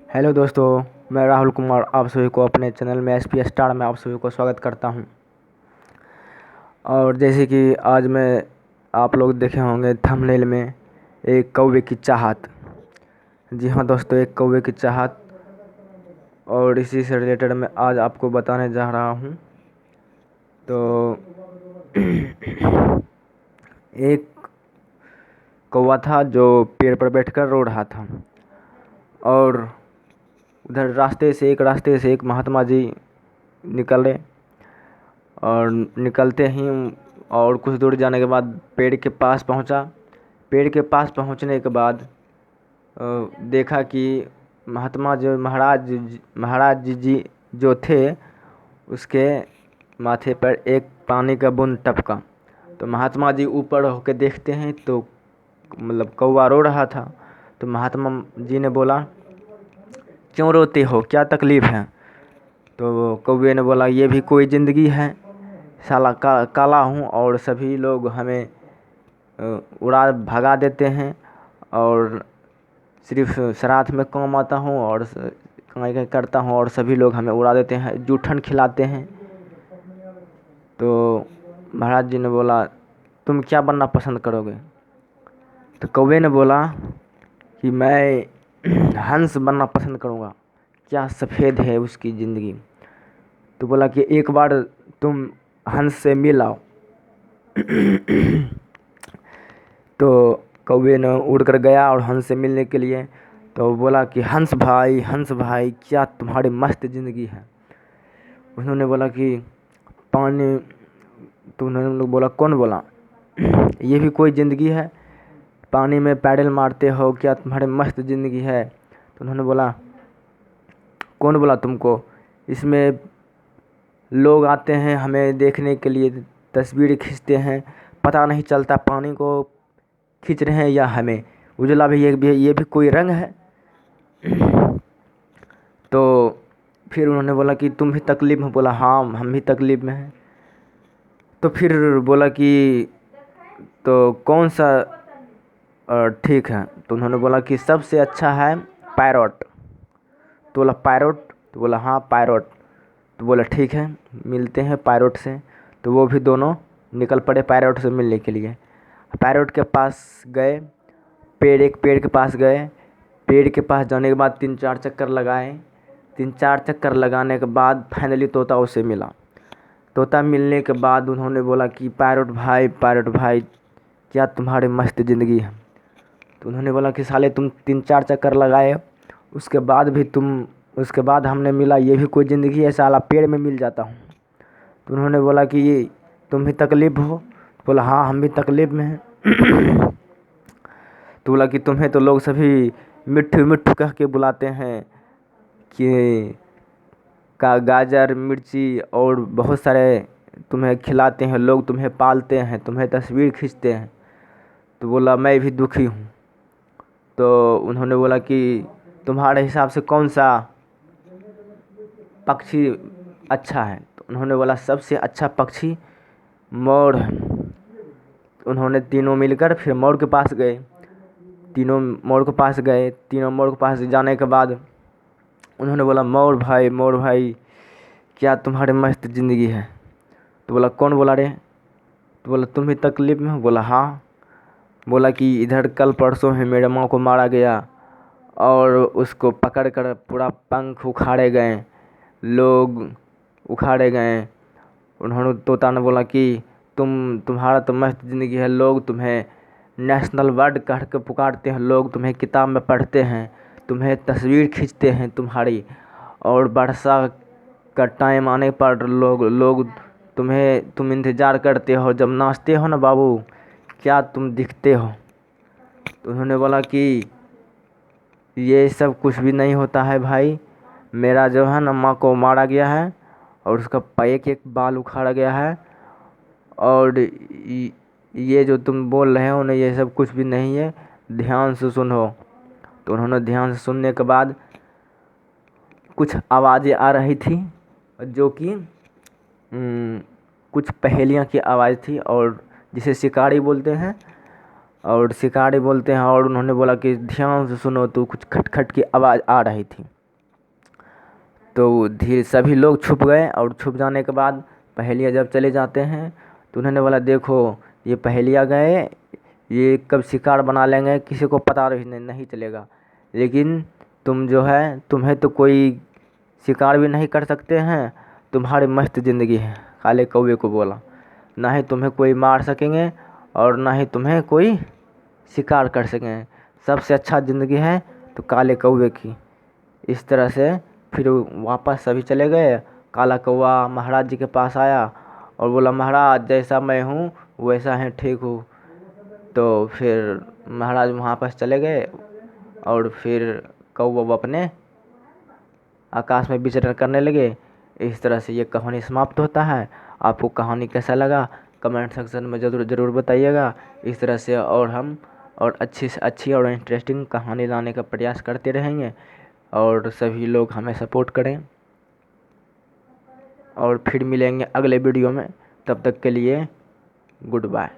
Hello दोस्तों, मैं राहुल कुमार आप सभी को अपने चैनल में एस पी स्टार में आप सभी को स्वागत करता हूं। और जैसे कि आज मैं आप लोग देखे होंगे थंबनेल में एक कौवे की चाहत। जी हाँ दोस्तों, एक कौवे की चाहत। और इसी से रिलेटेड मैं आज आपको बताने जा रहा हूं। तो एक कौवा था जो पेड़ पर बैठकर रो रहा था। और उधर रास्ते से एक महात्मा जी निकले। और निकलते ही और कुछ दूर जाने के बाद पेड़ के पास पहुंचा। पेड़ के पास पहुंचने के बाद देखा कि महाराज जी जो थे, उसके माथे पर एक पानी का बूंद टपका। तो महात्मा जी ऊपर होकर देखते हैं तो मतलब कौवा रो रहा था। तो महात्मा जी ने बोला, क्यों रोते हो, क्या तकलीफ़ है? तो कौवे ने बोला, ये भी कोई ज़िंदगी है, साला काला हूँ और सभी लोग हमें उड़ा भगा देते हैं और सिर्फ श्राद्ध में काम आता हूँ और कमाई करता हूँ और सभी लोग हमें उड़ा देते हैं, जूठन खिलाते हैं। तो महाराज जी ने बोला, तुम क्या बनना पसंद करोगे? तो कौवे ने बोला कि मैं हंस बनना पसंद करूँगा, क्या सफ़ेद है उसकी ज़िंदगी। तो बोला कि एक बार तुम हंस से मिल आओ। तो कौवे ने उड़कर गया और हंस से मिलने के लिए। तो बोला कि हंस भाई क्या तुम्हारी मस्त ज़िंदगी है। उन्होंने बोला कि पानी। तो उन्होंने लोग बोला, कौन बोला? ये भी कोई ज़िंदगी है, पानी में पैडल मारते हो, क्या तुम्हारी मस्त ज़िंदगी है? तो उन्होंने बोला, कौन बोला तुमको? इसमें लोग आते हैं हमें देखने के लिए, तस्वीर खींचते हैं, पता नहीं चलता पानी को खींच रहे हैं या हमें। उजला भी ये भी कोई रंग है। तो फिर उन्होंने बोला कि तुम भी तकलीफ़ में? बोला, हाँ हम भी तकलीफ़ में हैं। तो फिर बोला कि तो कौन सा ठीक है? तो उन्होंने बोला कि सबसे अच्छा है पैरोट। तो बोला पैरोट? तो बोला हाँ पैरोट। तो बोला ठीक है, मिलते हैं पैरोट से। तो वो भी दोनों निकल पड़े पैरोट से मिलने के लिए। पैरोट के पास गए, एक पेड़ के पास गए। पेड़ के पास जाने के बाद 3-4 चक्कर लगाए। 3-4 चक्कर लगाने के बाद फाइनली तोता उसे मिला। तोता मिलने के बाद उन्होंने बोला कि पैरोट भाई क्या तुम्हारी मस्त ज़िंदगी है? तो उन्होंने बोला कि साले तुम 3-4 चक्कर लगाए, उसके बाद हमने मिला, ये भी कोई ज़िंदगी है? साला पेड़ में मिल जाता हूँ। तो उन्होंने बोला कि ये तुम भी तकलीफ़ हो? बोला हाँ हम भी तकलीफ़ में हैं। तो बोला कि तुम्हें तो लोग सभी मिट्ठू मिट्ठू कह के बुलाते हैं कि का गाजर मिर्ची और बहुत सारे तुम्हें खिलाते हैं लोग, तुम्हें पालते हैं, तुम्हें तस्वीर खींचते हैं। तो बोला मैं भी दुखी हूँ। तो उन्होंने बोला कि तुम्हारे हिसाब से कौन सा पक्षी अच्छा है? तो उन्होंने बोला सबसे अच्छा पक्षी मोर है। उन्होंने तीनों मिलकर फिर मोर के पास गए। तीनों मोर के पास जाने के बाद उन्होंने बोला, मोर भाई क्या तुम्हारी मस्त ज़िंदगी है? तो बोला कौन बोला रे? तो बोला तुम भी तकलीफ़ में हो? बोला हाँ। बोला कि इधर कल परसों ही मेरे माँ को मारा गया और उसको पकड़ कर पूरा पंख उखाड़े गए, लोग उखाड़े गए। उन्होंने तोता ने बोला कि तुम्हारा तो मस्त ज़िंदगी है, लोग तुम्हें नेशनल बर्ड कह के पुकारते हैं, लोग तुम्हें किताब में पढ़ते हैं, तुम्हें तस्वीर खींचते हैं तुम्हारी। और वर्षा का टाइम आने पर लोग तुम इंतज़ार करते हो, जब नाचते हो ना बाबू, क्या तुम दिखते हो। तो उन्होंने बोला कि ये सब कुछ भी नहीं होता है भाई, मेरा जो है ना माँ को मारा गया है और उसका एक बाल उखाड़ा गया है। और ये जो तुम बोल रहे हो ना, ये सब कुछ भी नहीं है, ध्यान से सुनो। तो उन्होंने ध्यान से सुनने के बाद कुछ आवाज़ें आ रही थी जो कि कुछ पहेलियाँ की आवाज़ थी, और जिसे शिकारी बोलते हैं। और उन्होंने बोला कि ध्यान से सुनो, तो कुछ खटखट की आवाज़ आ रही थी। तो धीरे सभी लोग छुप गए और छुप जाने के बाद पहेलियाँ जब चले जाते हैं तो उन्होंने बोला देखो ये पहेलियाँ गए, ये कब शिकार बना लेंगे किसी को पता नहीं चलेगा, लेकिन तुम जो है तुम्हें तो कोई शिकार भी नहीं कर सकते हैं, तुम्हारी मस्त ज़िंदगी है। काले कौवे को बोला, ना ही तुम्हें कोई मार सकेंगे और ना ही तुम्हें कोई शिकार कर सकेंगे, सबसे अच्छा ज़िंदगी है तो काले कौवे की। इस तरह से फिर वापस सभी चले गए। काला कौवा महाराज जी के पास आया और बोला महाराज जैसा मैं हूँ वैसा है, ठीक हूँ। तो फिर महाराज वहाँ पर चले गए और फिर कौवा अपने आकाश में विचरण करने लगे। इस तरह से ये कहानी समाप्त होता है। आपको कहानी कैसा लगा कमेंट सेक्शन में ज़रूर बताइएगा। इस तरह से और हम और अच्छी से अच्छी और इंटरेस्टिंग कहानी लाने का प्रयास करते रहेंगे और सभी लोग हमें सपोर्ट करें और फिर मिलेंगे अगले वीडियो में। तब तक के लिए गुड बाय।